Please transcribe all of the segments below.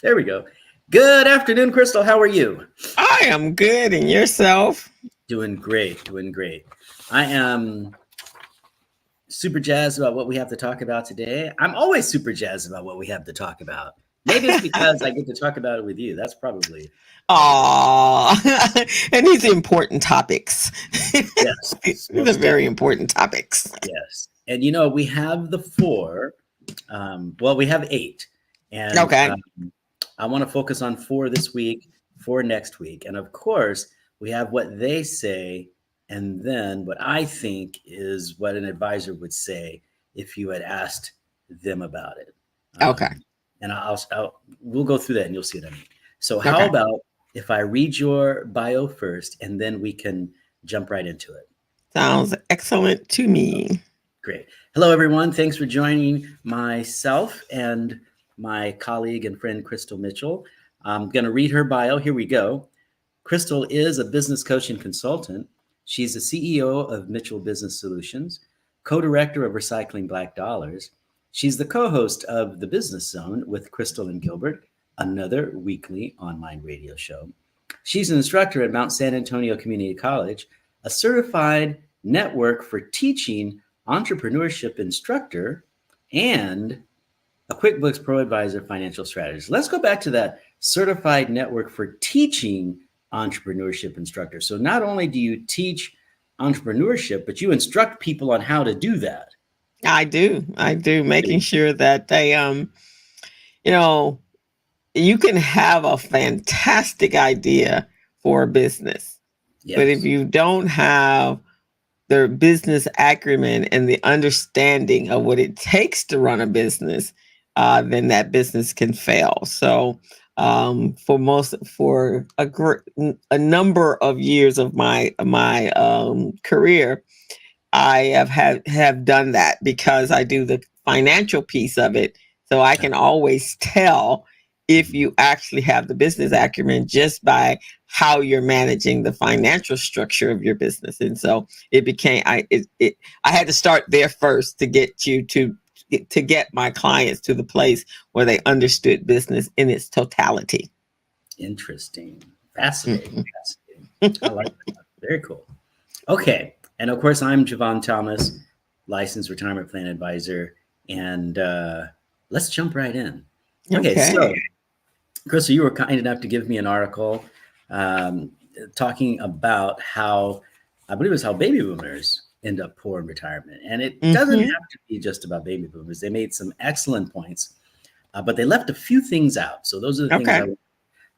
There we go. Good afternoon, Crystal. How are you? I am good. And yourself? Doing great. Doing great. I am super jazzed about what we have to talk about today. I'm always super jazzed about what we have to talk about. Maybe it's because I get to talk about it with you. That's probably what it is. Aw. And these are important topics. Yes, These are most very definitely. important topics. Yes. And we have the four. Well, we have eight. And Okay. I want to focus on four this week, four next week. And of course, we have what they say, and then what I think is what an advisor would say if you had asked them about it. Okay. And we'll go through that and you'll see what I mean. So, how Okay. about if I read your bio first and then we can jump right into it? Sounds excellent to me. Great. Hello, everyone. Thanks for joining myself and my colleague and friend, Crystal Mitchell. I'm going to read her bio. Here we go. Crystal is a business coach and consultant. She's the CEO of Mitchell Business Solutions, co-director of Recycling Black Dollars. She's the co-host of The Business Zone with Crystal and Gilbert, another weekly online radio show. She's an instructor at Mount San Antonio Community College, a certified network for teaching entrepreneurship instructor, and a QuickBooks Pro Advisor financial strategist. Let's go back to that certified network for teaching entrepreneurship instructor. So not only do you teach entrepreneurship, but you instruct people on how to do that. I do. I do. Making sure that they, you know, you can have a fantastic idea for a business, but if Yes. you don't have the business acumen and the understanding of what it takes to run a business, then that business can fail. So, for a number of years of my career, I have done that because I do the financial piece of it. So I can always tell if you actually have the business acumen just by how you're managing the financial structure of your business. And so it became I had to start there first to get you to get my clients to the place where they understood business in its totality. Interesting. Fascinating. Fascinating. I like that. Very cool. Okay. And of course, I'm Jevon Thomas, licensed retirement plan advisor. And let's jump right in. Okay. So, Okay. Crystal, you were kind enough to give me an article um, talking about how, I believe it was how baby boomers end up poor in retirement. And it doesn't Hmm. have to be just about baby boomers. They made some excellent points, but they left a few things out. So those are the things Okay.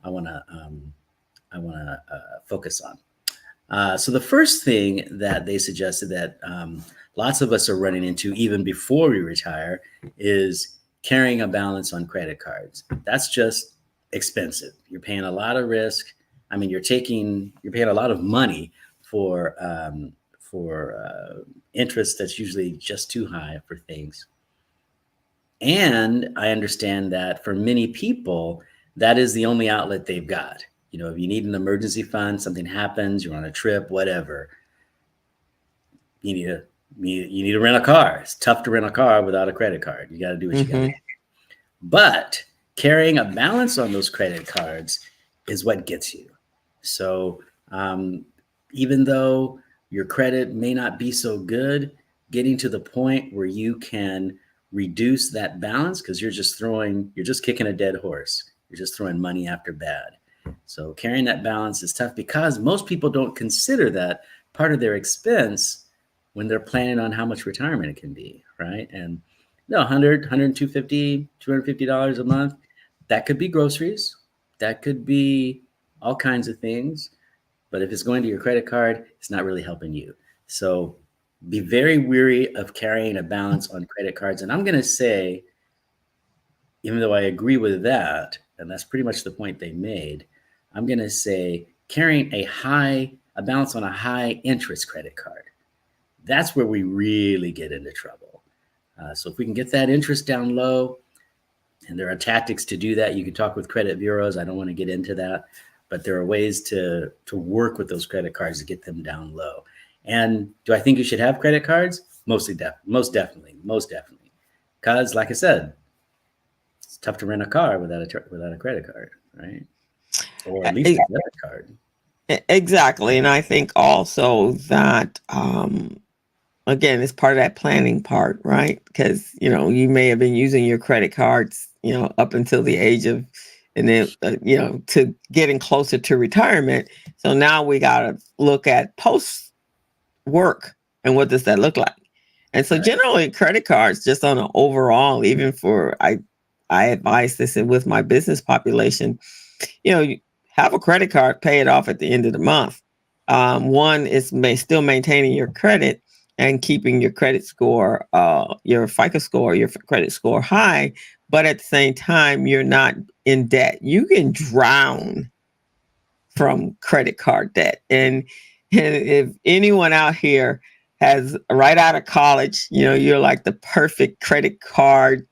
I want to focus on. So the first thing that they suggested that lots of us are running into even before we retire is carrying a balance on credit cards. That's just expensive. You're paying a lot of risk. I mean, you're paying a lot of money for interest that's usually just too high for things. And I understand that for many people, that is the only outlet they've got. If you need an emergency fund, something happens, you're on a trip, whatever, you need to you need to rent a car. It's tough to rent a car without a credit card. You got to do what you got to do. Hmm. But carrying a balance on those credit cards is what gets you. So even though your credit may not be so good, getting to the point where you can reduce that balance because you're just kicking a dead horse. You're just throwing money after bad. So carrying that balance is tough because most people don't consider that part of their expense when they're planning on how much retirement it can be, right? And no, 100, 150, $250 a month, that could be groceries. That could be all kinds of things. But if it's going to your credit card, it's not really helping you. So be very weary of carrying a balance on credit cards. And I'm going to say, even though I agree with that, and that's pretty much the point they made, I'm going to say carrying a balance on a high interest credit card. That's where we really get into trouble. So if we can get that interest down low, and there are tactics to do that. You can talk with credit bureaus. I don't want to get into that, but there are ways to work with those credit cards to get them down low. And do I think you should have credit cards? Most definitely. Because, like I said, it's tough to rent a car without a credit card, right? Or at least a debit card. Exactly. And I think also that, again, it's part of that planning part, right? Because, you may have been using your credit cards, up until the age of, and then, to getting closer to retirement. So now we got to look at post work and what does that look like? And so generally credit cards, just on an overall, even for, I advise this with my business population, you have a credit card, pay it off at the end of the month. One is still maintaining your credit and keeping your credit score, your FICO score, your credit score high, but at the same time, you're not in debt. You can drown from credit card debt. And if anyone out here has right out of college, you're like the perfect credit card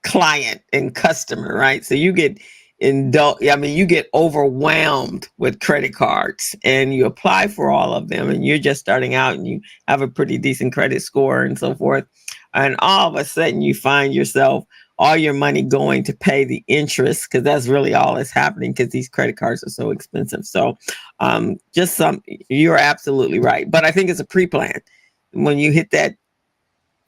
client and customer, right? So you get you get overwhelmed with credit cards and you apply for all of them and you're just starting out and you have a pretty decent credit score and so forth. And all of a sudden you find yourself all your money going to pay the interest, because that's really all that's happening, because these credit cards are so expensive. So you're absolutely right. But I think it's a pre-plan. When you hit that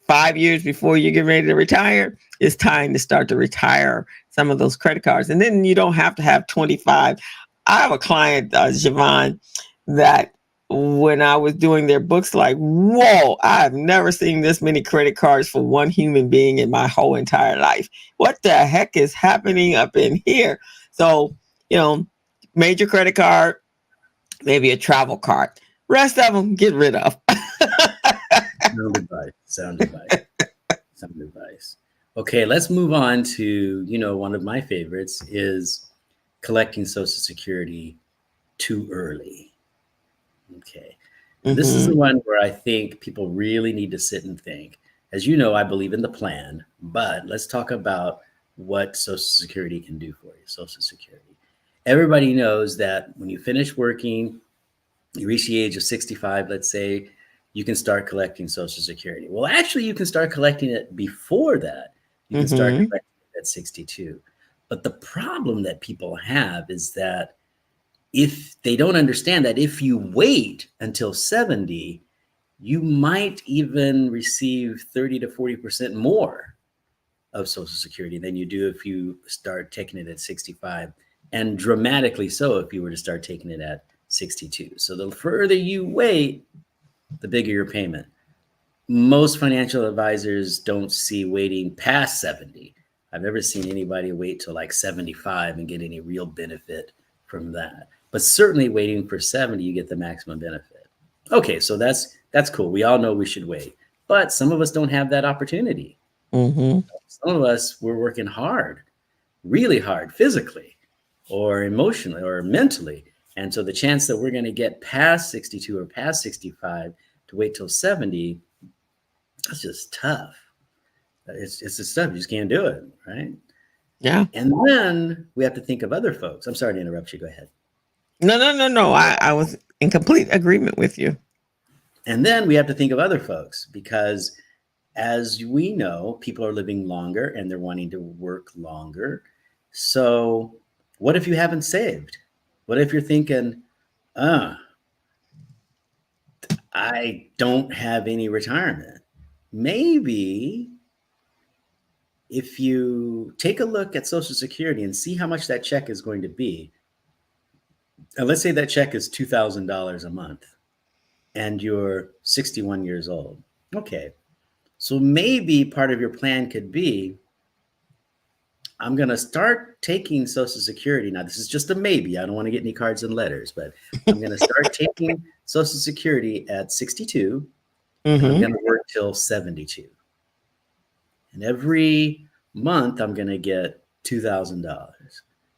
5 years before you get ready to retire, it's time to start to retire some of those credit cards. And then you don't have to have 25. I have a client, Jevon, that when I was doing their books, like, whoa, I've never seen this many credit cards for one human being in my whole entire life. What the heck is happening up in here? So, major credit card, maybe a travel card. Rest of them, get rid of. Sound advice. Okay, let's move on to, one of my favorites is collecting Social Security too early. Okay. This is the one where I think people really need to sit and think. As you know, I believe in the plan, but let's talk about what Social Security can do for you. Social Security. Everybody knows that when you finish working, you reach the age of 65, let's say, you can start collecting Social Security. Well, actually, you can start collecting it before that. You can start collecting it at 62. But the problem that people have is that if they don't understand that if you wait until 70, you might even receive 30 to 40% more of Social Security than you do if you start taking it at 65, and dramatically so if you were to start taking it at 62. So the further you wait, the bigger your payment. Most financial advisors don't see waiting past 70. I've never seen anybody wait till like 75 and get any real benefit from that. But certainly waiting for 70, you get the maximum benefit. Okay, so that's cool. We all know we should wait. But some of us don't have that opportunity. Some of us, we're working hard, really hard, physically or emotionally or mentally. And so the chance that we're going to get past 62 or past 65 to wait till 70, that's just tough. It's just tough. You just can't do it, right? Yeah. And then we have to think of other folks. I'm sorry to interrupt you. Go ahead. No. I was in complete agreement with you. And then we have to think of other folks, because as we know, people are living longer and they're wanting to work longer. So what if you haven't saved? What if you're thinking, I don't have any retirement? Maybe if you take a look at Social Security and see how much that check is going to be, and let's say that check is $2,000 a month and you're 61 years old. Okay. So maybe part of your plan could be, I'm going to start taking Social Security. Now, this is just a maybe. I don't want to get any cards and letters, but I'm going to start taking Social Security at 62. And I'm going to work till 72. And every month, I'm going to get $2,000.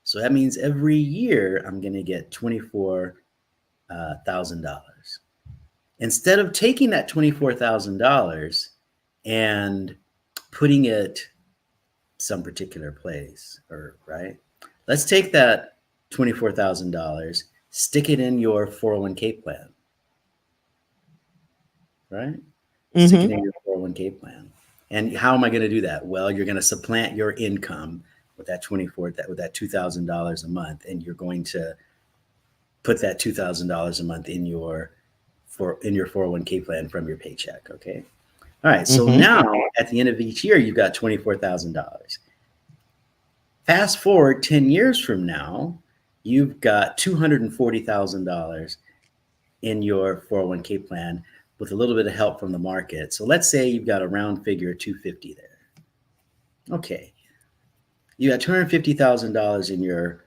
So that means every year, I'm going to get $24,000. Instead of taking that $24,000 and putting it some particular place, right? Let's take that $24,000, stick it in your 401k plan, right? Stick it in your 401k plan. And how am I going to do that? Well, you're going to supplant your income with that $2,000 a month, and you're going to put that $2,000 a month in your 401k plan from your paycheck. Okay. All right. So now at the end of each year, you've got $24,000. Fast forward 10 years from now, you've got $240,000 in your 401k plan with a little bit of help from the market. So let's say you've got a round figure of 250 there. Okay. You got $250,000 in your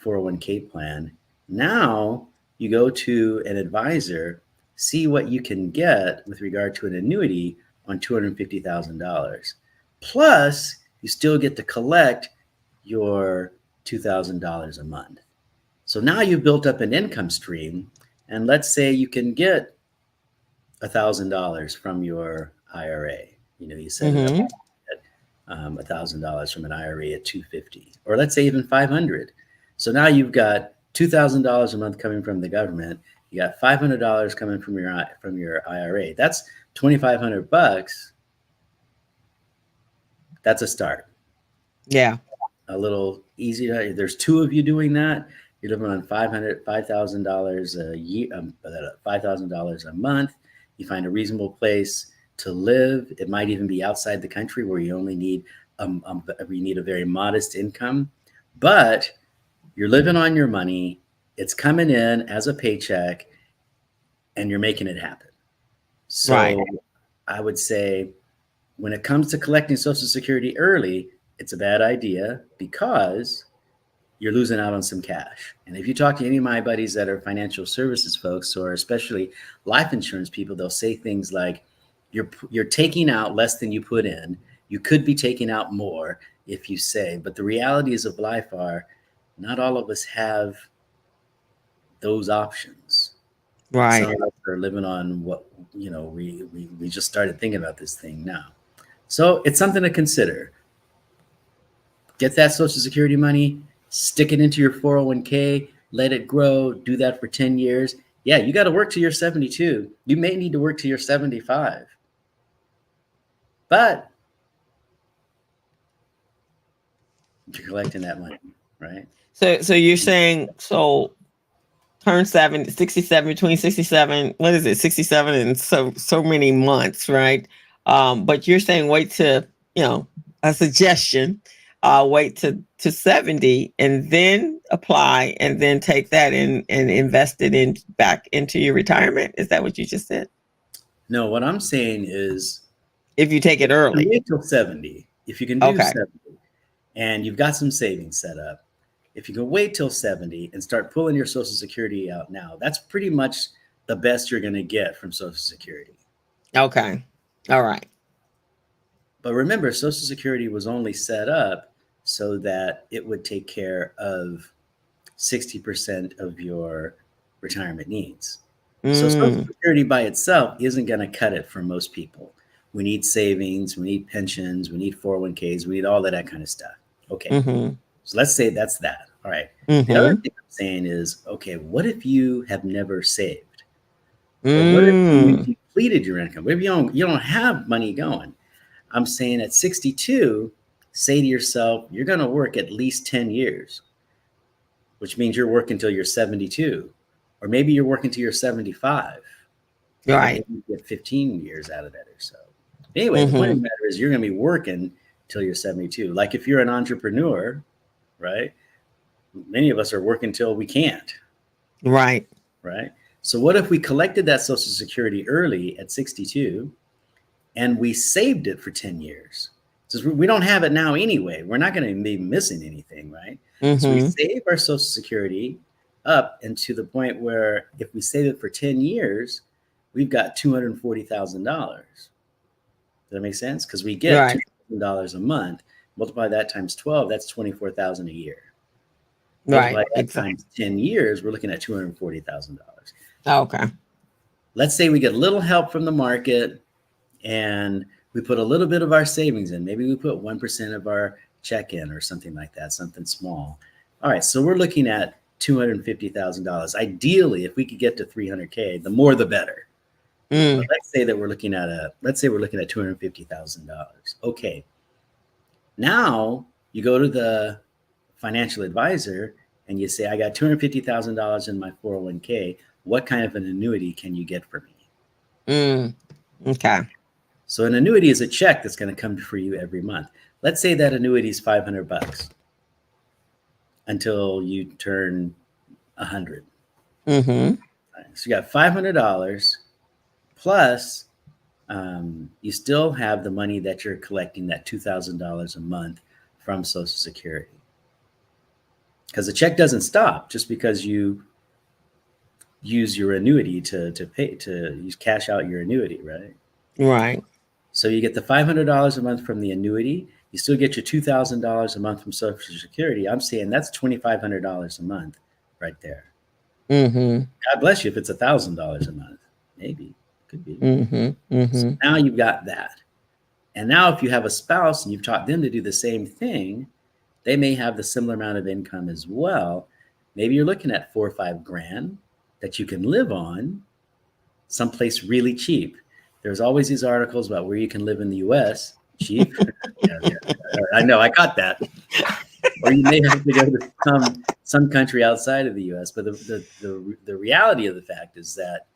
401k plan. Now you go to an advisor, see what you can get with regard to an annuity on $250,000. Plus, you still get to collect your $2,000 a month. So now you've built up an income stream, and let's say you can get $1,000 from your IRA. You set it up at $1,000 from an IRA at $250, or let's say even $500. So now you've got $2,000 a month coming from the government. You got $500 coming from your IRA. That's $2,500. That's a start. Yeah. A little easy. There's two of you doing that. You're living on $5,000 a year, $5,000 a month. You find a reasonable place to live. It might even be outside the country where you only need a very modest income, but you're living on your money. It's coming in as a paycheck, and you're making it happen. So right. I would say when it comes to collecting Social Security early, it's a bad idea because you're losing out on some cash. And if you talk to any of my buddies that are financial services folks, or especially life insurance people, they'll say things like, you're taking out less than you put in. You could be taking out more if you save. But the realities of life are not all of us have those options. Right. Some of us are living on what, we just started thinking about this thing now. So it's something to consider. Get that Social Security money, stick it into your 401k, let it grow, do that for 10 years. Yeah, you got to work till you're 72. You may need to work till you're 75. But you're collecting that money, right? So you're saying, turn 67, between 67, what is it, 67 and so many months, right? But you're saying wait to, a suggestion, wait to 70 and then apply and then take that and invest it back into your retirement. Is that what you just said? No, what I'm saying is if you take it early. Wait till 70. If you can do 70 and you've got some savings set up, if you can wait till 70 and start pulling your Social Security out now, that's pretty much the best you're going to get from Social Security. Okay. All right. But remember, Social Security was only set up so that it would take care of 60% of your retirement needs. So Social Security by itself isn't going to cut it for most people. We need savings, we need pensions, we need 401ks, we need all of that kind of stuff. Okay. So let's say that's that. All right. The other thing I'm saying is, okay, what if you have never saved? Or what if you depleted your income? What if you don't have money going? I'm saying at 62, say to yourself, you're going to work at least 10 years, which means you're working until you're 72, or maybe you're working till you're 75. Right. You get 15 years out of that or so. Anyway, the point of the matter is you're going to be working till you're 72. Like if you're an entrepreneur, right? Many of us are working till we can't. Right. Right. So what if we collected that Social Security early at 62 and we saved it for 10 years? So we don't have it now anyway. We're not going to be missing anything, right? So we save our Social Security up and to the point where if we save it for 10 years, we've got $240,000. Does that make sense? Because we get $2,000 a month. Multiply that times 12, that's $24,000 a year. Multiply that times 10 years, we're looking at $240,000. Okay. Let's say we get a little help from the market and we put a little bit of our savings in. Maybe we put 1% of our check in or something like that, something small. All right, so we're looking at $250,000. Ideally, if we could get to $300K, the more the better. But let's say we're looking at $250,000. Okay. Now you go to the financial advisor and you say, I got $250,000 in my 401k. What kind of an annuity can you get for me? Okay. So an annuity is a check that's going to come for you every month. Let's say that annuity is $500 until you turn 100. Mm-hmm. So you got $500 plus you still have the money that you're collecting, that $2,000 a month from Social Security. Because the check doesn't stop just because you use your annuity to cash out your annuity, right? Right. So you get the $500 a month from the annuity. You still get your $2,000 a month from Social Security. I'm saying that's $2,500 a month right there. Mm-hmm. God bless you if it's $1,000 a month. Maybe. Could be. Mm-hmm. Mm-hmm. So now you've got that. And now if you have a spouse and you've taught them to do the same thing, they may have the similar amount of income as well. Maybe you're looking at $4 or $5,000 that you can live on someplace really cheap. There's always these articles about where you can live in the US cheap. Yeah. I know, I got that. Or you may have to go to some country outside of the US. But the reality of the fact is that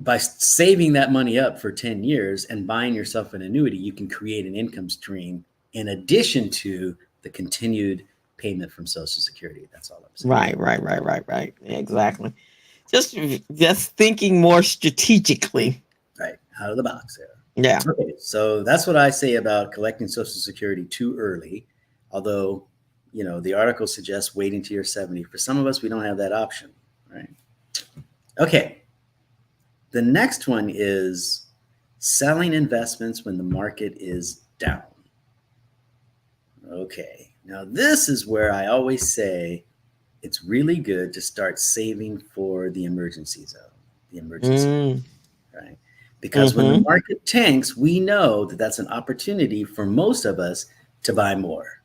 by saving that money up for 10 years and buying yourself an annuity, you can create an income stream in addition to the continued payment from Social Security. That's all I'm saying. Right. Exactly. Just thinking more strategically. Right. Out of the box there. Yeah. Okay. So that's what I say about collecting Social Security too early. Although, the article suggests waiting till you're 70. For some of us, we don't have that option. Right. Okay. The next one is selling investments when the market is down. Okay. Now, this is where I always say it's really good to start saving for the emergency zone, right? Because when the market tanks, we know that that's an opportunity for most of us to buy more.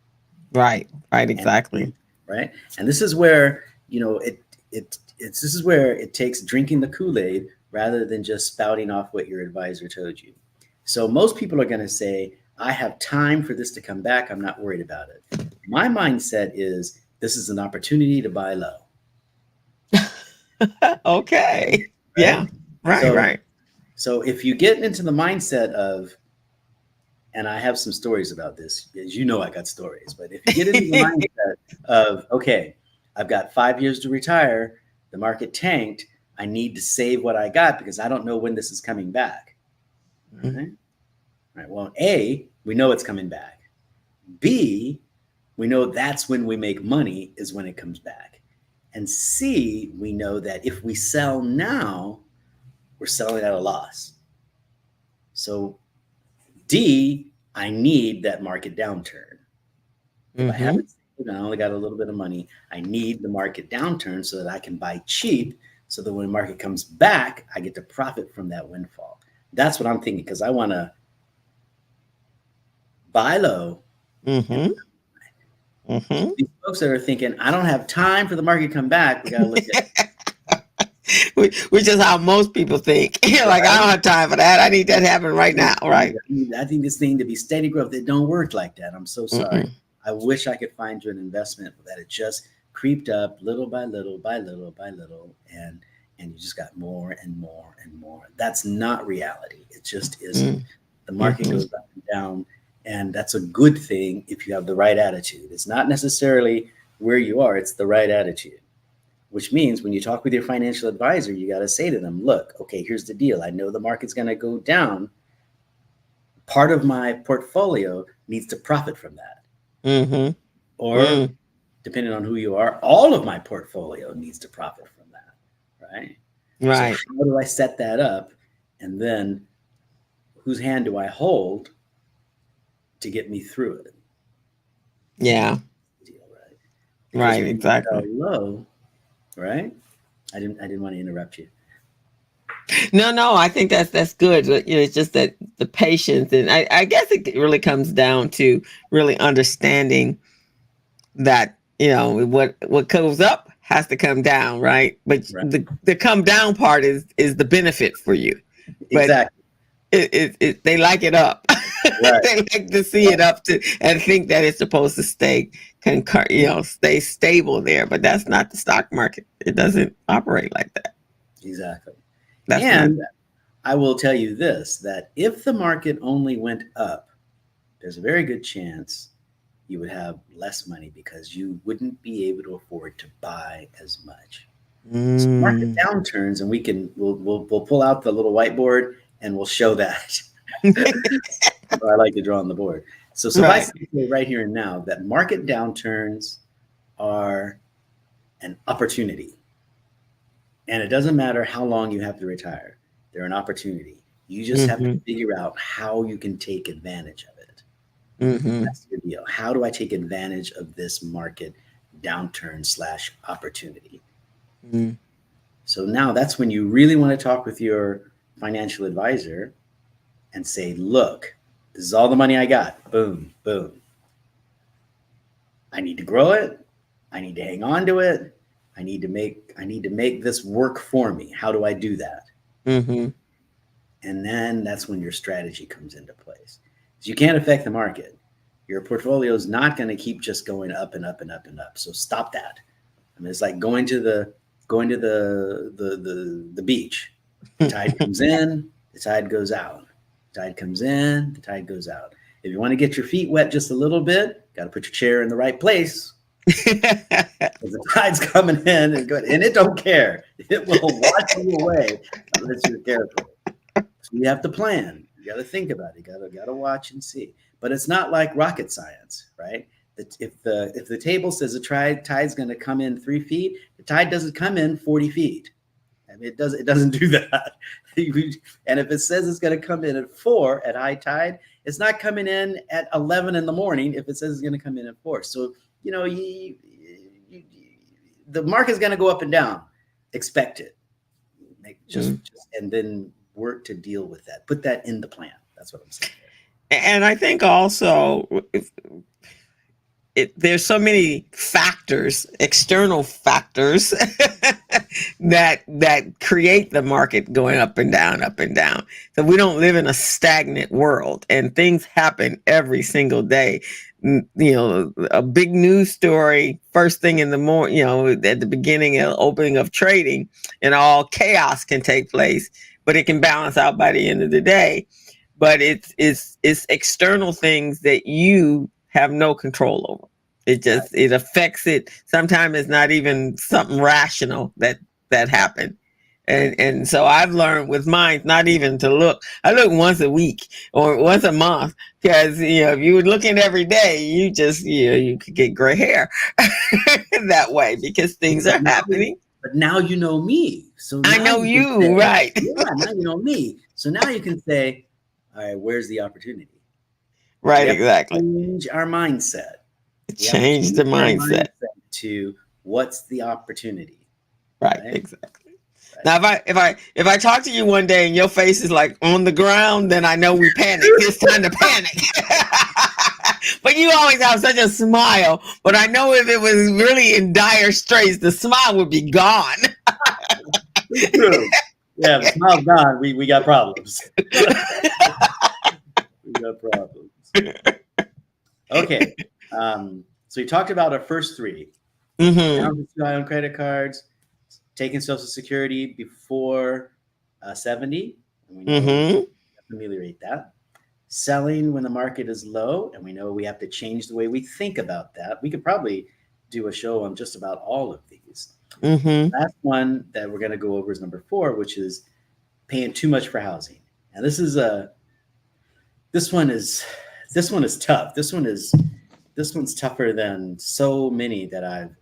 Right. Exactly. Right. And this is where, this is where it takes drinking the Kool-Aid rather than just spouting off what your advisor told you. So most people are going to say, I have time for this to come back. I'm not worried about it. My mindset is this is an opportunity to buy low. Okay. Right? Yeah. Right. So if you get into the mindset of, and I have some stories about this, as you know, I got stories, but if you get into the mindset of, okay, I've got 5 years to retire, the market tanked, I need to save what I got because I don't know when this is coming back. Right? Right. Well, A, we know it's coming back. B, we know that's when we make money is when it comes back. And C, we know that if we sell now, we're selling at a loss. So D, I need that market downturn. If I haven't saved, I only got a little bit of money. I need the market downturn so that I can buy cheap so that when the market comes back, I get to profit from that windfall. That's what I'm thinking because I want to buy low. These folks that are thinking, I don't have time for the market to come back. We got to look at which is how most people think. Like, I don't have time for that. I need that to happen right now. Right. I think this thing to be steady growth, it don't work like that. I'm so sorry. I wish I could find you an investment that it just creeped up little by little by little by little. And you just got more and more and more. That's not reality. It just isn't. The market goes up and down. And that's a good thing if you have the right attitude. It's not necessarily where you are, it's the right attitude, which means when you talk with your financial advisor, you got to say to them, look, okay, here's the deal. I know the market's going to go down. Part of my portfolio needs to profit from that. Or depending on who you are, all of my portfolio needs to profit from that. Right. Right. So how do I set that up? And then whose hand do I hold to get me through it? Yeah. Right. Exactly. Low, right? I didn't want to interrupt you. No, I think that's good. It's just that the patience, and I guess it really comes down to really understanding that what goes up has to come down, right? But Right. the come down part is the benefit for you. But Exactly. they like it up. Right. They like to see it up to and think that it's supposed to stay stay stable there. But that's not the stock market. It doesn't operate like that. Exactly. That's not. And I will tell you this, that if the market only went up, there's a very good chance you would have less money because you wouldn't be able to afford to buy as much. So market downturns, and we'll pull out the little whiteboard and we'll show that. I like to draw on the board. So suffice to say right here and now that market downturns are an opportunity. And it doesn't matter how long you have to retire. They're an opportunity. You just have to figure out how you can take advantage of it. That's your deal. How do I take advantage of this market downturn / opportunity? So now that's when you really want to talk with your financial advisor and say, look, this is all the money I got. Boom, boom. I need to grow it. I need to hang on to it. I need to make this work for me. How do I do that? And then that's when your strategy comes into place. So you can't affect the market. Your portfolio is not going to keep just going up and up and up and up. So stop that. I mean, it's like going to the beach. The tide comes in, the tide goes out. The tide comes in, the tide goes out. If you want to get your feet wet just a little bit, got to put your chair in the right place. The tide's coming in and good, and it don't care. It will wash you away unless you're careful. So you have to plan. You got to think about it. You got to watch and see. But it's not like rocket science, right? If the table says the tide's going to come in 3 feet, the tide doesn't come in 40 feet. I mean, it doesn't do that. And if it says it's going to come in at 4 at high tide, it's not coming in at 11 in the morning. If it says it's going to come in at 4, so the market's going to go up and down. Expect it. And then work to deal with that. Put that in the plan. That's what I'm saying. And I think also there's so many factors, external factors that create the market going up and down, up and down. So we don't live in a stagnant world, and things happen every single day. A big news story first thing in the morning, at the beginning and opening of trading, and all chaos can take place, but it can balance out by the end of the day. But it's external things that you have no control over. It affects it. Sometimes it's not even something rational that happened. And so I've learned with mine not even to look. I look once a week or once a month because if you were looking every day, you just you could get gray hair that way because things are happening. But now you know me, so I know you, right? Yeah, now you know me. So now you can say, all right, where's the opportunity? Right, exactly. Change our mindset. Change the mindset to what's the opportunity. Right, exactly. Now, if I talk to you one day and your face is like on the ground, then I know we panic. It's time to panic. But you always have such a smile. But I know if it was really in dire straits, the smile would be gone. It's true. Yeah, the smile's gone. We got problems. We got problems. Okay. So we talked about our first 3. Too high on credit cards, taking Social Security before 70. And we know we have to ameliorate that. Selling when the market is low, and we know we have to change the way we think about that. We could probably do a show on just about all of these. Last one that we're going to go over is number 4, which is paying too much for housing. And this one is tough. This one's tougher than so many that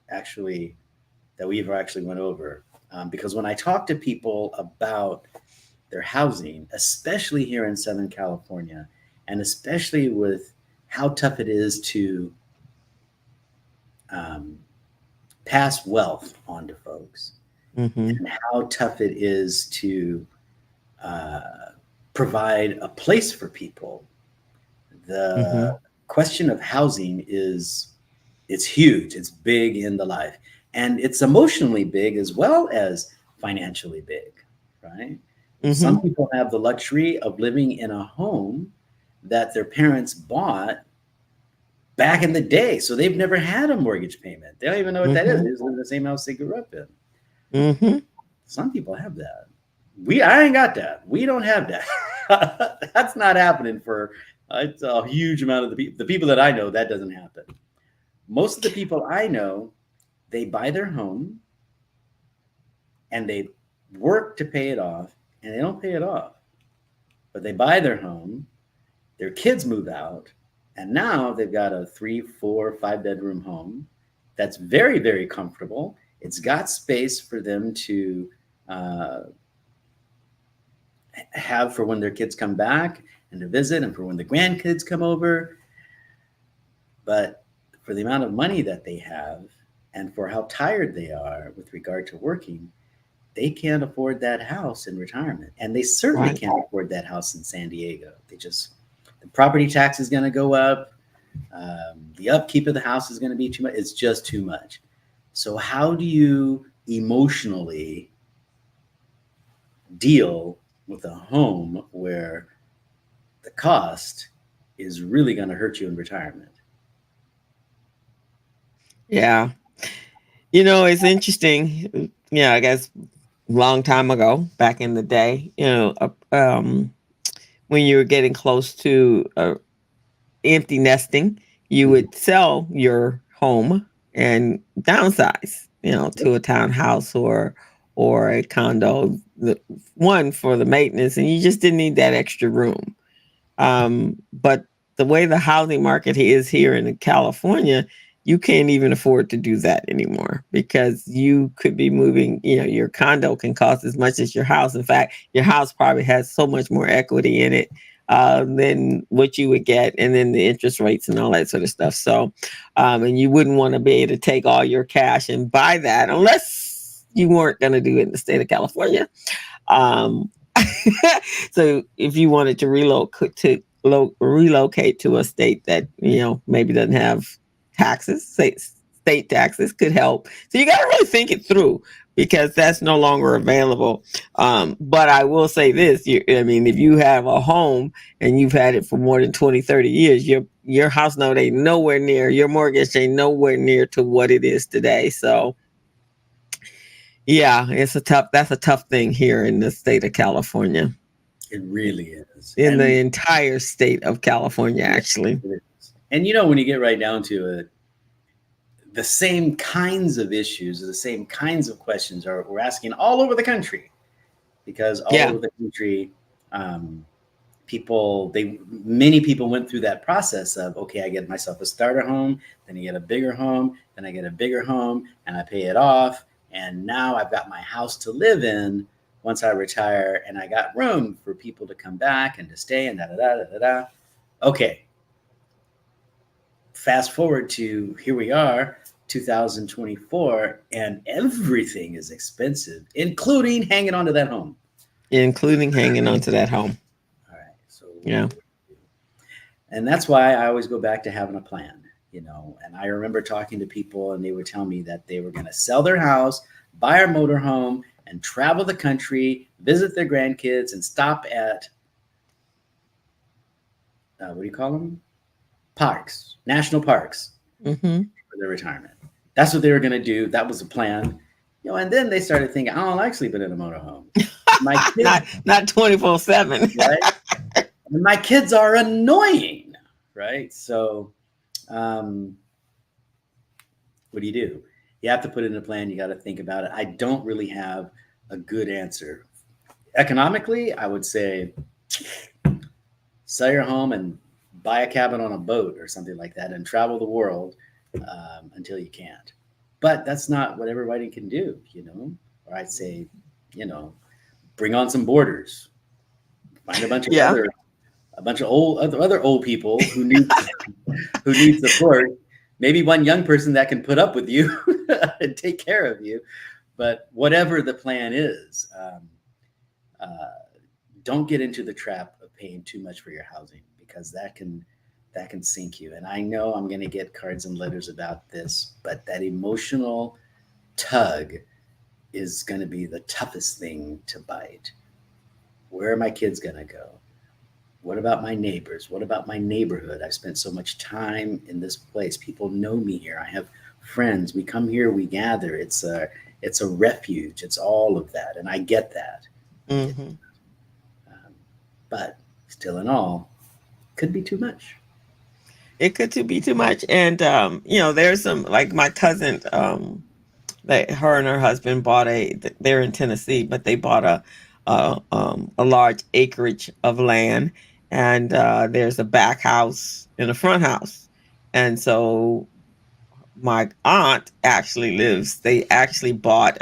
we've actually went over. Because when I talk to people about their housing, especially here in Southern California, and especially with how tough it is to pass wealth on to folks, and how tough it is to provide a place for people, the question of housing it's huge. It's big in the life. And it's emotionally big as well as financially big, right? Some Mm-hmm. people have the luxury of living in a home that their parents bought back in the day. So they've never had a mortgage payment. They don't even know what that is. Mm-hmm. They just live in the same house they grew up in. Mm-hmm. Some people have that. I ain't got that. We don't have that. That's not happening for it's a huge amount of the people that I know. That doesn't happen. Most of the people I know, they buy their home and they work to pay it off, and they don't pay it off. But they buy their home, their kids move out, and now they've got a 3, 4, 5 bedroom home that's very, very comfortable. It's got space for them to uh, have for when their kids come back and to visit, and for when the grandkids come over. But for the amount of money that they have, and for how tired they are with regard to working, they can't afford that house in retirement. And they certainly Right. can't afford that house in San Diego. The property tax is going to go up. The upkeep of the house is going to be too much. It's just too much. So, how do you emotionally deal with a home where the cost is really going to hurt you in retirement? Yeah. It's interesting. Yeah, I guess long time ago, back in the day, when you were getting close to empty nesting, you Mhm. would sell your home and downsize, Yep. to a townhouse or a condo. One for the maintenance, and you just didn't need that extra room. But the way the housing market is here in California, you can't even afford to do that anymore because you could be moving, your condo can cost as much as your house. In fact, your house probably has so much more equity in it than what you would get, and then the interest rates and all that sort of stuff. So, and you wouldn't want to be able to take all your cash and buy that unless you weren't going to do it in the state of California. Um, so if you wanted to relocate to a state that maybe doesn't have taxes, say state taxes could help. So you got to really think it through because that's no longer available. But I will say this: I mean, if you have a home and you've had it for more than 20, 30 years, your house note ain't nowhere near, your mortgage ain't nowhere near to what it is today. So yeah, that's a tough thing here in the state of California, It really is. in the entire state of California, Yeah, actually. it is. And when you get right down to it, the same kinds of issues, the same kinds of questions we're asking all over the country, because all Yeah. over the country, um, many people went through that process of, okay, I get myself a starter home, then I get a bigger home, then I get a bigger home, and I pay it off, and now I've got my house to live in once I retire, and I got room for people to come back and to stay, and da da da da da. Okay, fast forward to here we are, 2024, and everything is expensive, including hanging on to that home. Including hanging on to that home. All right, so Yeah. and that's why I always go back to having a plan, And I remember talking to people, and they would tell me that they were going to sell their house, buy a motorhome, and travel the country, visit their grandkids, and stop at what do you call them? Parks, national parks, Hmm. for their retirement. That's what they were going to do. That was the plan, And then they started thinking, I don't like sleeping in a motorhome. My kids, Not 24/7. right? And my kids are annoying, right? So, um, what do? You have to put it in a plan. You got to think about it. I don't really have a good answer. Economically, I would say sell your home and buy a cabin on a boat or something like that and travel the world until you can't. But that's not what everybody can do. Or I'd say, you know, bring on some boarders, find Yeah. a bunch of other old people who need support. Maybe one young person that can put up with you and take care of you. But whatever the plan is, uh, don't get into the trap of paying too much for your housing, because that can sink you. And I know I'm going to get cards and letters about this, but that emotional tug is going to be the toughest thing to bite. Where are my kids going to go? What about my neighbors? What about my neighborhood? I've spent so much time in this place. People know me here. I have friends. We come here, we gather. It's a refuge. It's all of that. And I get that. I get Mm-hmm. um, but still in all, could be too much. It could be too much. And there's some, like my cousin, that her and her husband bought they're in Tennessee, but they bought a large acreage of land, and there's a back house and a front house. And so my aunt actually lives, they actually bought,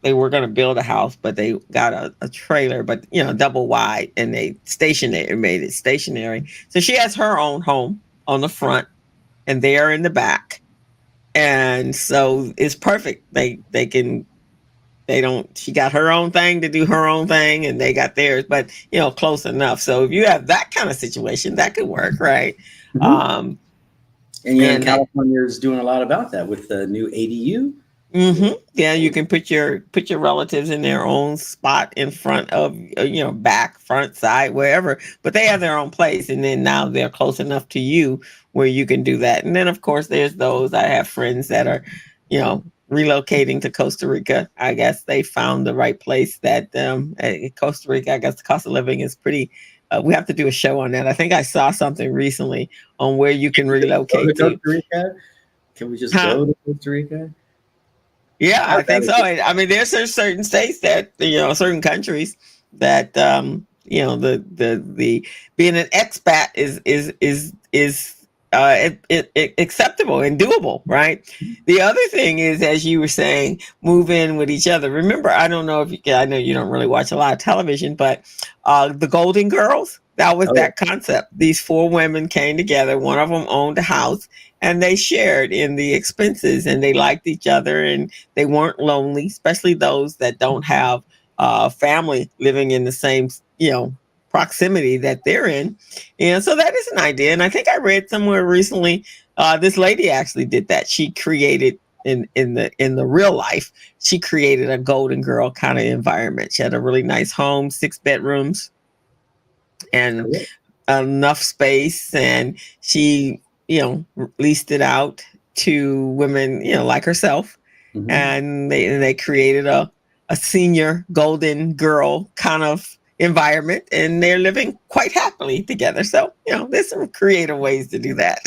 they were going to build a house, but they got a trailer, but double wide, and they made it stationary. So she has her own home on the front, and they are in the back. And so it's perfect. They don't, she got her own thing to do her own thing, and they got theirs, but close enough. So if you have that kind of situation, that could work, right? Mhm. Um, And yeah, in and they, California is doing a lot about that with the new ADU. yeah, you can put your relatives in their own spot in front of, back, front, side, wherever, but they have their own place, and then now they're close enough to you where you can do that. And then of course there's those, I have friends that are, relocating to Costa Rica. I guess they found the right place. That Costa Rica, I guess the cost of living is pretty. We have to do a show on that. I think I saw something recently on where you can Go to relocate to. Costa Rica? Can we just Huh? go to Costa Rica? Yeah, I've I got think it. so. I mean, there's certain states that, certain countries that, the being an expat is acceptable and doable, right? The other thing is, as you were saying, move in with each other. Remember, I don't know if you, I know you don't really watch a lot of television, but the Golden Girls, that was Oh, that concept. These four women came together. One of them owned a house, and they shared in the expenses, and they liked each other, and they weren't lonely, especially those that don't have family living in the same, proximity that they're in. And so that is an idea. And I think I read somewhere recently, this lady actually did that. She created in the real life, she created a Golden Girl kind of environment. She had a really nice home, 6 bedrooms, and cool. enough space, and she leased it out to women like herself, Mhm. and they created a senior Golden Girl kind of environment, and they're living quite happily together. So there's some creative ways to do that.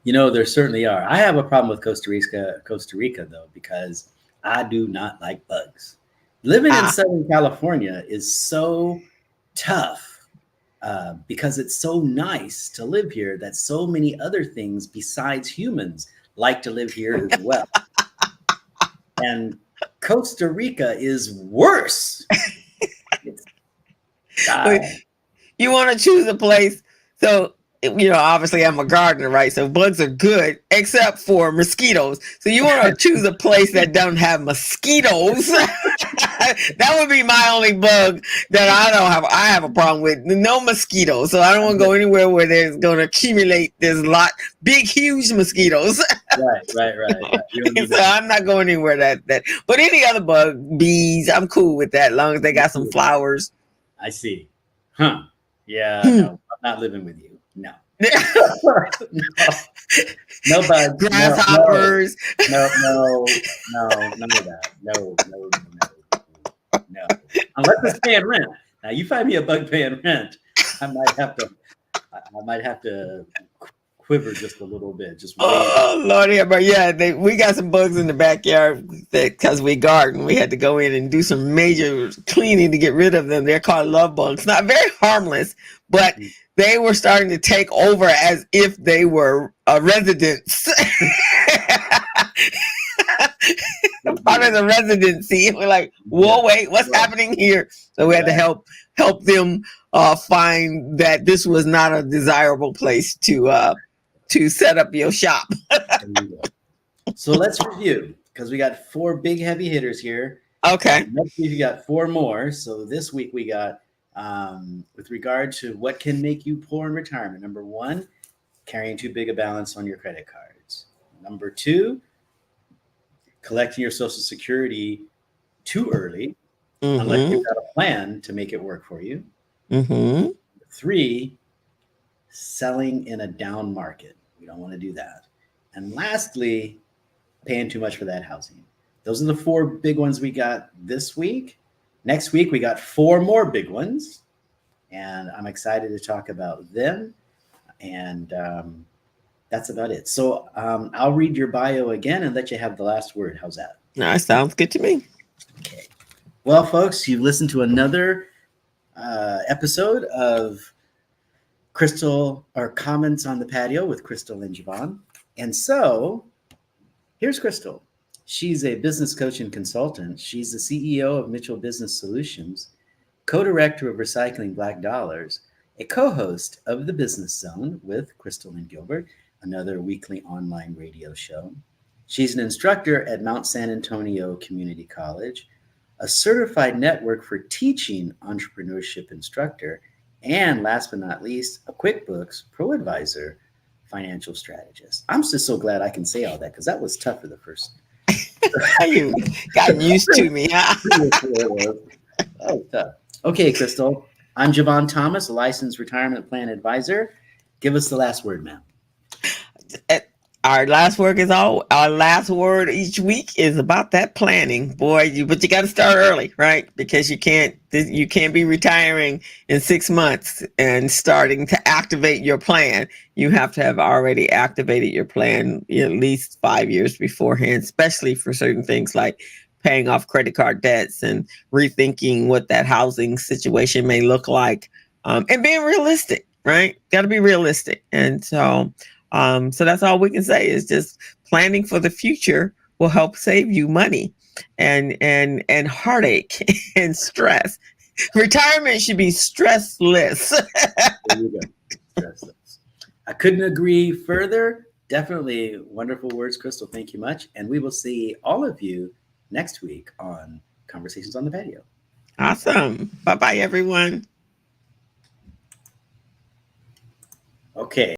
Yeah. There certainly are. I have a problem with Costa Rica though, because I do not like bugs. Living in Ah, Southern California is so tough because it's so nice to live here that so many other things besides humans like to live here as well. And Costa Rica is worse. It's but uh, you want to choose a place. So, obviously I'm a gardener, right? So bugs are good except for mosquitoes. So you want to choose a place that doesn't have mosquitoes. That would be my only bug that I don't have. I have a problem with no mosquitoes. So I don't want to go anywhere where there's going to accumulate. There's a lot, big, huge mosquitoes. right. You don't need So that. I'm not going anywhere that. But any other bug, bees, I'm cool with that. As long as they got some flowers. I see. Huh. Yeah, no, I'm not living with you. No. No, no bugs. No, no, Grasshoppers. none of that. No. Unless it's paying rent. Now you find me a bug paying rent, I might have to I might have to quiver just a little bit. Just wait. Oh Lordy, but yeah, we got some bugs in the backyard that because we garden, we had to go in and do some major cleaning to get rid of them. They're called love bugs. Not very harmless, but they were starting to take over as if they were residents. Part of the residency. We're like, Yeah, whoa, wait, what's right, happening here? So we had to right. help them find that this was not a desirable place to set up your shop. There you go. So let's review because we got four big heavy hitters here. Okay. Next week we got four more. So this week we got with regard to what can make you poor in retirement. Number one, carrying too big a balance on your credit cards. Number two, collecting your Social Security too early, unless Mm-hmm. you've got a plan to make it work for you. Mm-hmm. 3, selling in a down market. We don't want to do that. And lastly, paying too much for that housing. Those are the 4 big ones we got this week. Next week, we got 4 more big ones, and I'm excited to talk about them. And that's about it. So I'll read your bio again and let you have the last word. How's that? That sounds good to me. Okay. Well, folks, you've listened to another episode of Crystal or Comments on the Patio with Crystal and Jevon. And so here's Crystal. She's a business coach and consultant. She's the CEO of Mitchell Business Solutions, co-director of Recycling Black Dollars, a co-host of The Business Zone with Crystal and Gilbert, another weekly online radio show. She's an instructor at Mount San Antonio Community College, a certified network for teaching entrepreneurship instructor, and last but not least, a QuickBooks Pro Advisor financial strategist. I'm just so glad I can say all that because that was tough for the first. You got used to me, huh? That was tough. Okay, Crystal. I'm Jevon Thomas, a licensed retirement plan advisor. Give us the last word, ma'am. Our last word each week is about that planning, boy. But you got to start early, right? Because you can't be retiring in 6 months and starting to activate your plan. You have to have already activated your plan at least 5 years beforehand, especially for certain things like paying off credit card debts and rethinking what that housing situation may look like, and being realistic, right? Got to be realistic, and so that's all we can say is just planning for the future will help save you money and heartache and stress. Retirement should be stressless. There you go. Stressless. I couldn't agree further. Definitely wonderful words, Crystal. Thank you much. And we will see all of you next week on Conversations on the Patio. Awesome. Bye-bye, everyone. Okay.